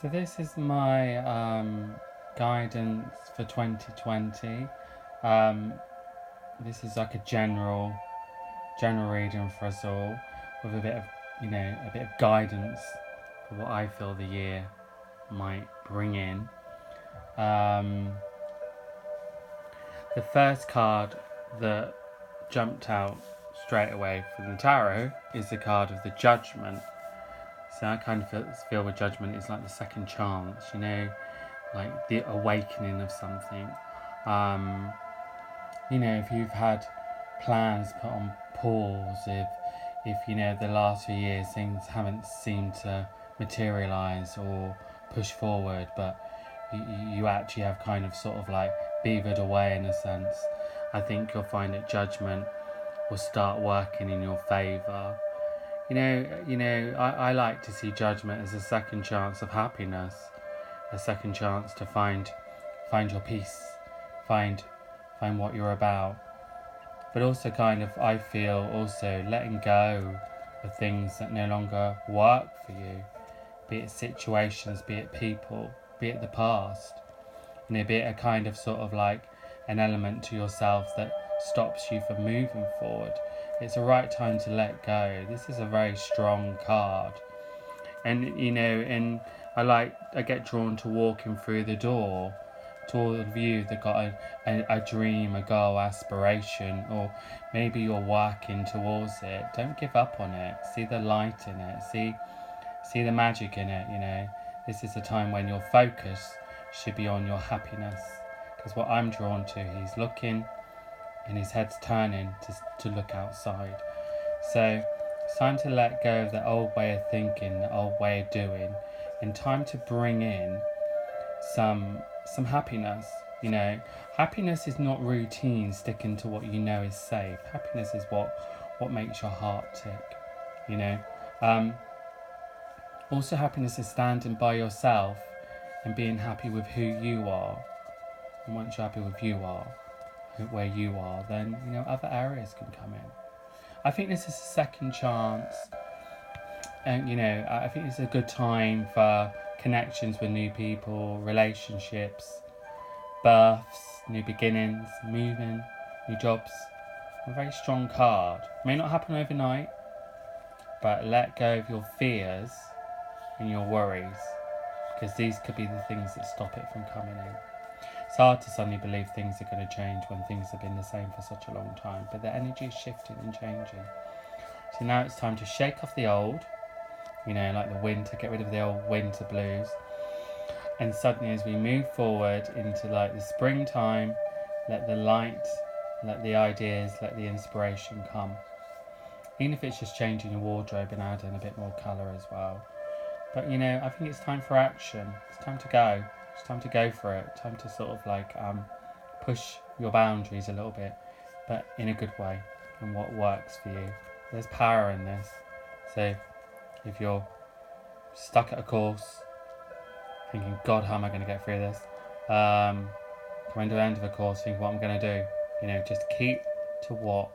So this is my guidance for 2020. Um, this is like a general reading for us all, with a bit of a bit of guidance for what I feel the year might bring in. Um, the first card that jumped out straight away from the tarot is the card of the Judgment. So I kind of feel with Judgment is like the second chance, like the awakening of something. Um, if you've had plans put on pause, if the last few years things haven't seemed to materialize or push forward, but you actually have kind of sort of like beavered away in a sense, I think you'll find that Judgment will start working in your favor. I like to see Judgment as a second chance of happiness, a second chance to find your peace, find what you're about. But also kind of I feel also letting go of things that no longer work for you, be it situations, be it people, be it the past. Be it a kind of sort of like an element to yourself that stops you from moving forward. It's the right time to let go. This is a very strong card. And I get drawn to walking through the door, to all of you that got a dream, a goal, aspiration, or maybe you're working towards it. Don't give up on it. See the light in it. See the magic in it. This is a time when your focus should be on your happiness, because what I'm drawn to, he's looking and his head's turning to look outside. So it's time to let go of the old way of thinking, the old way of doing, and time to bring in some happiness. Happiness is not routine, sticking to what you know is safe. Happiness is what makes your heart tick. Um, Also, happiness is standing by yourself and being happy with who you are. And once you're happy with where you are, then other areas can come in. I think this is a second chance, and I think it's a good time for connections with new people, relationships, births, new beginnings, moving, new jobs. A very strong card. May not happen overnight, but let go of your fears and your worries, because these could be the things that stop it from coming in. It's hard to suddenly believe things are going to change when things have been the same for such a long time, but the energy is shifting and changing. So now it's time to shake off the old, like the winter, get rid of the old winter blues. And suddenly, as we move forward into like the springtime, let the light, let the ideas, let the inspiration come. Even if it's just changing your wardrobe and adding a bit more colour as well. But I think it's time for action. It's time to go. It's time to go for it. Time to sort of like push your boundaries a little bit, but in a good way, and what works for you. There's power in this. So if you're stuck at a course, thinking, God, how am I going to get through this? Coming to the end of a course, thinking, what I'm going to do. Just keep to what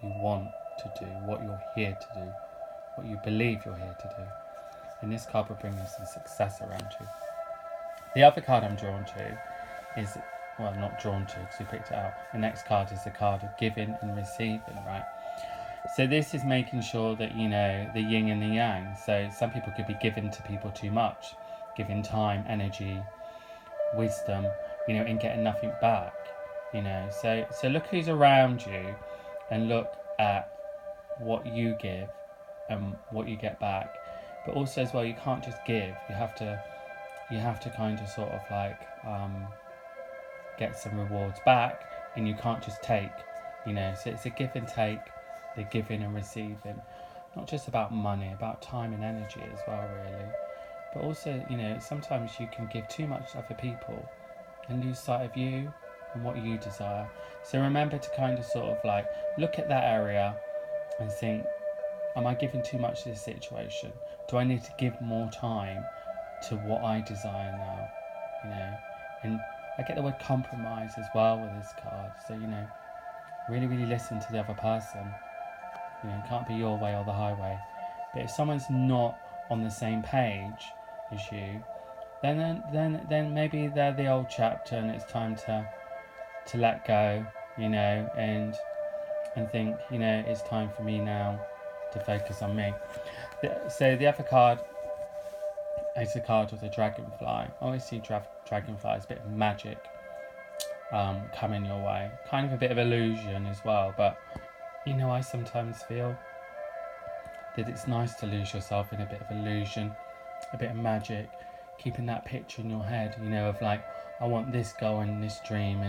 you want to do, what you're here to do, what you believe you're here to do. And this card will bring you some success around you. The other card I'm drawn to is, well, not drawn to because we picked it out. The next card is the card of giving and receiving, right? So this is making sure that, the yin and the yang. So some people could be giving to people too much, giving time, energy, wisdom, and getting nothing back. So look who's around you and look at what you give and what you get back. But also as well, you can't just give. You have to kind of sort of like get some rewards back, and you can't just take. So it's a give and take, the giving and receiving. Not just about money, about time and energy as well, really. But also, sometimes you can give too much to other people and lose sight of you and what you desire. So remember to kind of sort of like look at that area and think, am I giving too much to this situation? Do I need to give more time to what I desire now? And I get the word compromise as well with this card. So, really, really listen to the other person. It can't be your way or the highway. But if someone's not on the same page as you, then maybe they're the old chapter and it's time to let go, and think, it's time for me now to focus on me. So the other card is the card of the dragonfly. I always see dragonfly as a bit of magic coming your way, kind of a bit of illusion as well. But I sometimes feel that it's nice to lose yourself in a bit of illusion, a bit of magic, keeping that picture in your head, of like, I want this goal and this dream,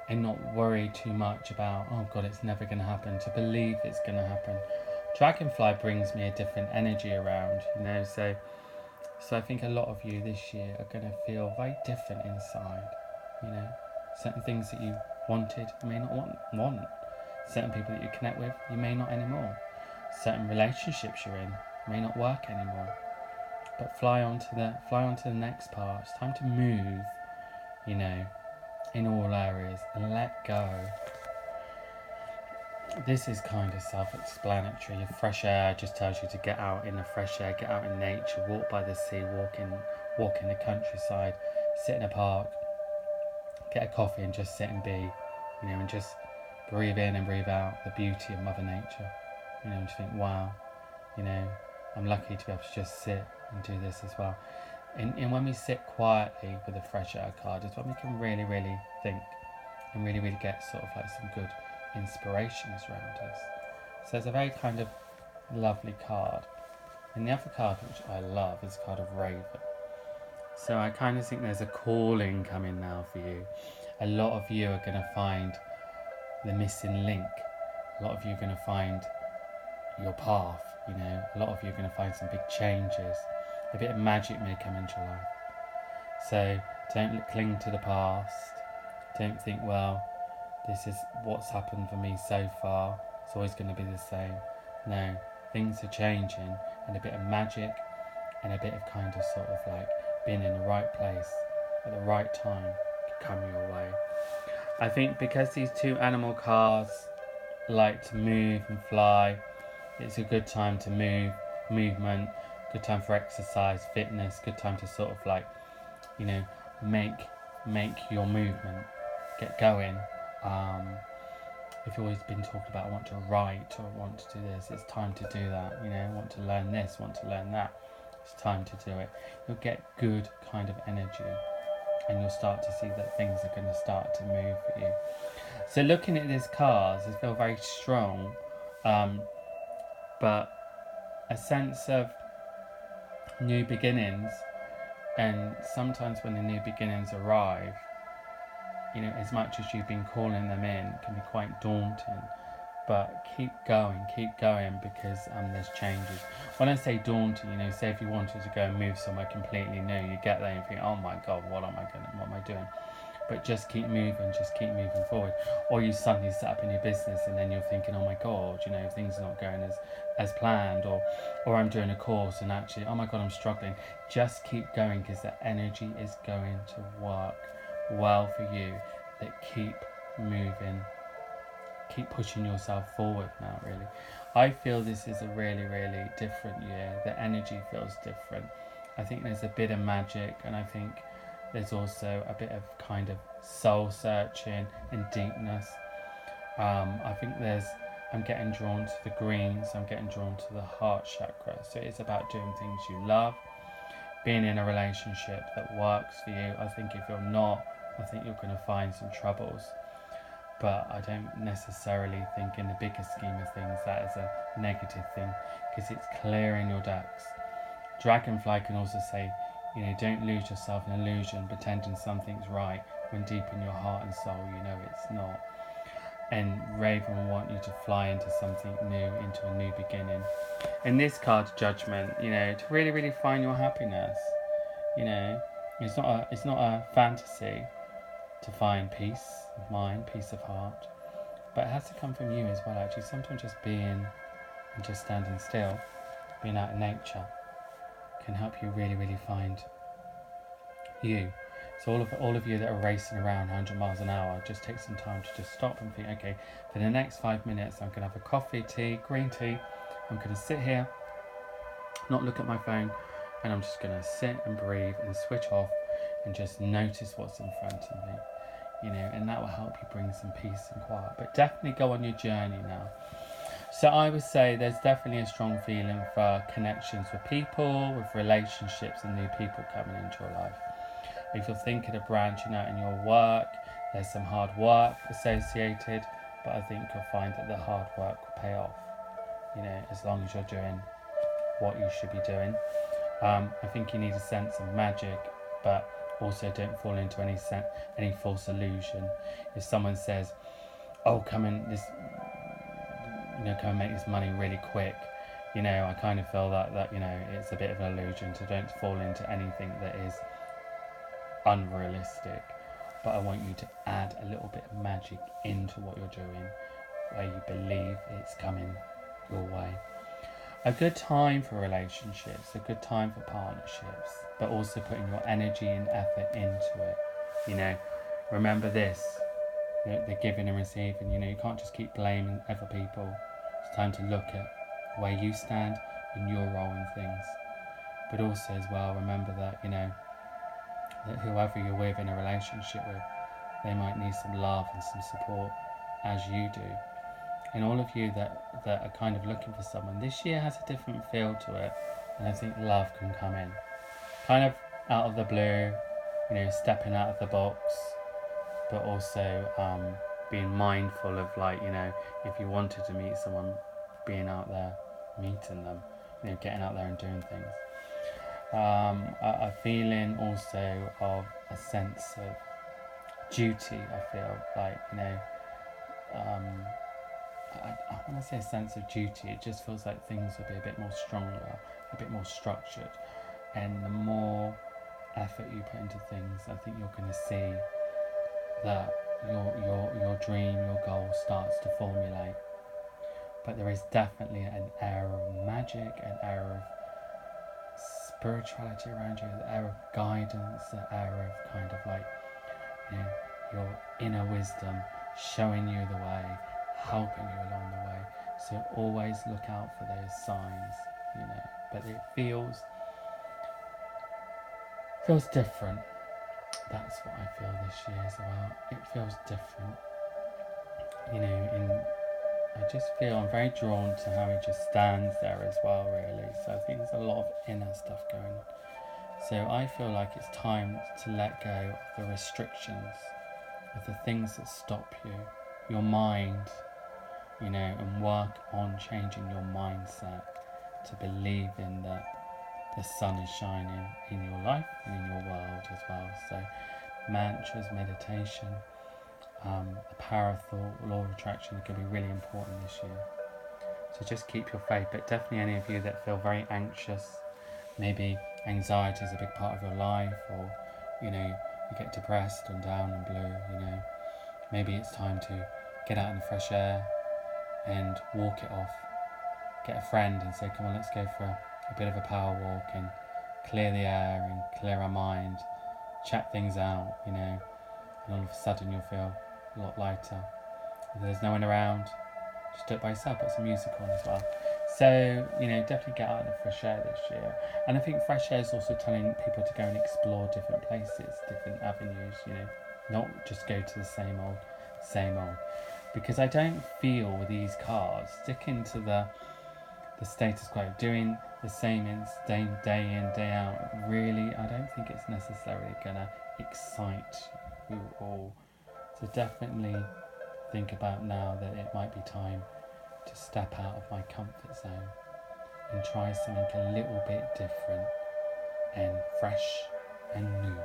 and not worry too much about, oh God, it's never going to happen, to believe it's going to happen. Dragonfly brings me a different energy around, so I think a lot of you this year are going to feel very different inside, certain things that you wanted, you may not want. Certain people that you connect with, you may not anymore. Certain relationships you're in may not work anymore. But fly on to the next part. It's time to move, in all areas, and let go. This is kind of self-explanatory. Your fresh air just tells you to get out in the fresh air, get out in nature, walk by the sea, walk in the countryside, sit in a park, get a coffee and just sit and be, and just breathe in and breathe out the beauty of Mother Nature. And just think, wow, I'm lucky to be able to just sit and do this as well. And when we sit quietly with a fresh air card, is when we can really, really think and really, really get sort of like some good inspirations around us. So it's a very kind of lovely card. And the other card which I love is the card of Raven. So I kind of think there's a calling coming now for you. A lot of you are going to find the missing link. A lot of you are going to find your path, a lot of you are going to find some big changes. A bit of magic may come into your life. So don't cling to the past. Don't think, well, this is what's happened for me so far, it's always going to be the same. No, things are changing, and a bit of magic and a bit of kind of sort of like being in the right place at the right time can come your way. I think because these two animal cards like to move and fly, it's a good time to movement, good time for exercise, fitness, good time to sort of like, make your movement, get going. If you've always been talking about, I want to write or I want to do this, it's time to do that. I want to learn this, want to learn that, it's time to do it. You'll get good kind of energy, and you'll start to see that things are going to start to move for you. So looking at these cards, I feel very strong, but a sense of new beginnings. And sometimes when the new beginnings arrive, as much as you've been calling them in, it can be quite daunting. But keep going, because there's changes. When I say daunting, say if you wanted to go and move somewhere completely new, you get there and you think, oh my God, what am I doing? But just keep moving forward. Or you suddenly set up a new business and then you're thinking, oh my God, things are not going as planned, or I'm doing a course and actually, oh my God, I'm struggling. Just keep going, because the energy is going to work well for you. That keep moving, keep pushing yourself forward now, really. I feel this is a really, really different year. The energy feels different. I think there's a bit of magic, and I think there's also a bit of kind of soul searching and deepness. I think I'm getting drawn to the greens, I'm getting drawn to the heart chakra. So it's about doing things you love, being in a relationship that works for you. I think if you're not, I think you're going to find some troubles. But I don't necessarily think in the bigger scheme of things that is a negative thing, because it's clearing your decks. Dragonfly can also say, don't lose yourself in illusion, pretending something's right when deep in your heart and soul it's not. And Raven will want you to fly into something new, into a new beginning. And this card, Judgment, to really, really find your happiness. It's not a fantasy to find peace of mind, peace of heart, but it has to come from you as well. Actually, sometimes just being and just standing still, being out in nature, can help you really, really find you. So all of you that are racing around 100 miles an hour, just take some time to just stop and think, okay, for the next 5 minutes, I'm going to have a coffee, tea, green tea. I'm going to sit here, not look at my phone, and I'm just going to sit and breathe and switch off and just notice what's in front of me, you know, and that will help you bring some peace and quiet. But definitely go on your journey now. So I would say there's definitely a strong feeling for connections with people, with relationships and new people coming into your life. If you're thinking of branching out in your work, there's some hard work associated, but I think you'll find that the hard work will pay off, you know, as long as you're doing what you should be doing. I think you need a sense of magic, but also don't fall into any false illusion. If someone says, "Oh, come and make this money really quick," you know, I kind of feel that you know it's a bit of an illusion. So don't fall into anything that is unrealistic. But I want you to add a little bit of magic into what you're doing, where you believe it's coming your way. A good time for relationships, a good time for partnerships, but also putting your energy and effort into it. You know, remember this, the giving and receiving. You know, you can't just keep blaming other people. It's time to look at where you stand and your role in things. But also as well, remember that, you know, that whoever you're with in a relationship with, they might need some love and some support as you do. And all of you that are kind of looking for someone, this year has a different feel to it, and I think love can come in kind of out of the blue, you know, stepping out of the box, but also being mindful of, like, you know, if you wanted to meet someone, being out there meeting them, you know, getting out there and doing things. A feeling also of a sense of duty. I feel like, you know, I want to say a sense of duty. It just feels like things will be a bit more stronger, a bit more structured, and the more effort you put into things, I think you're going to see that your dream, your goal starts to formulate. But there is definitely an air of magic, an air of spirituality around you, the air of guidance, the air of kind of like, you know, your inner wisdom showing you the way, helping you along the way. So always look out for those signs, you know. But it feels different. That's what I feel this year is about. It feels different, you know. And I just feel I'm very drawn to how he just stands there as well, really. So I think there's a lot of inner stuff going on. So I feel like it's time to let go of the restrictions, of the things that stop you, your mind, you know, and work on changing your mindset to believe in that the sun is shining in your life and in your world as well. So mantras, meditation, the power of thought, law of attraction can be really important this year. So just keep your faith. But definitely any of you that feel very anxious, maybe anxiety is a big part of your life, or, you know, you get depressed and down and blue, you know, maybe it's time to get out in the fresh air and walk it off. Get a friend and say, come on, let's go for a bit of a power walk and clear the air and clear our mind, chat things out, you know, and all of a sudden you'll feel a lot lighter. If there's no one around, just do it by yourself, put some music on as well. So, you know, definitely get out in the fresh air this year. And I think fresh air is also telling people to go and explore different places, different avenues, you know, not just go to the same old. Because I don't feel with these cards sticking to the status quo, doing the same day in, day out, really, I don't think it's necessarily going to excite you all. So definitely think about now that it might be time to step out of my comfort zone and try something a little bit different and fresh and new.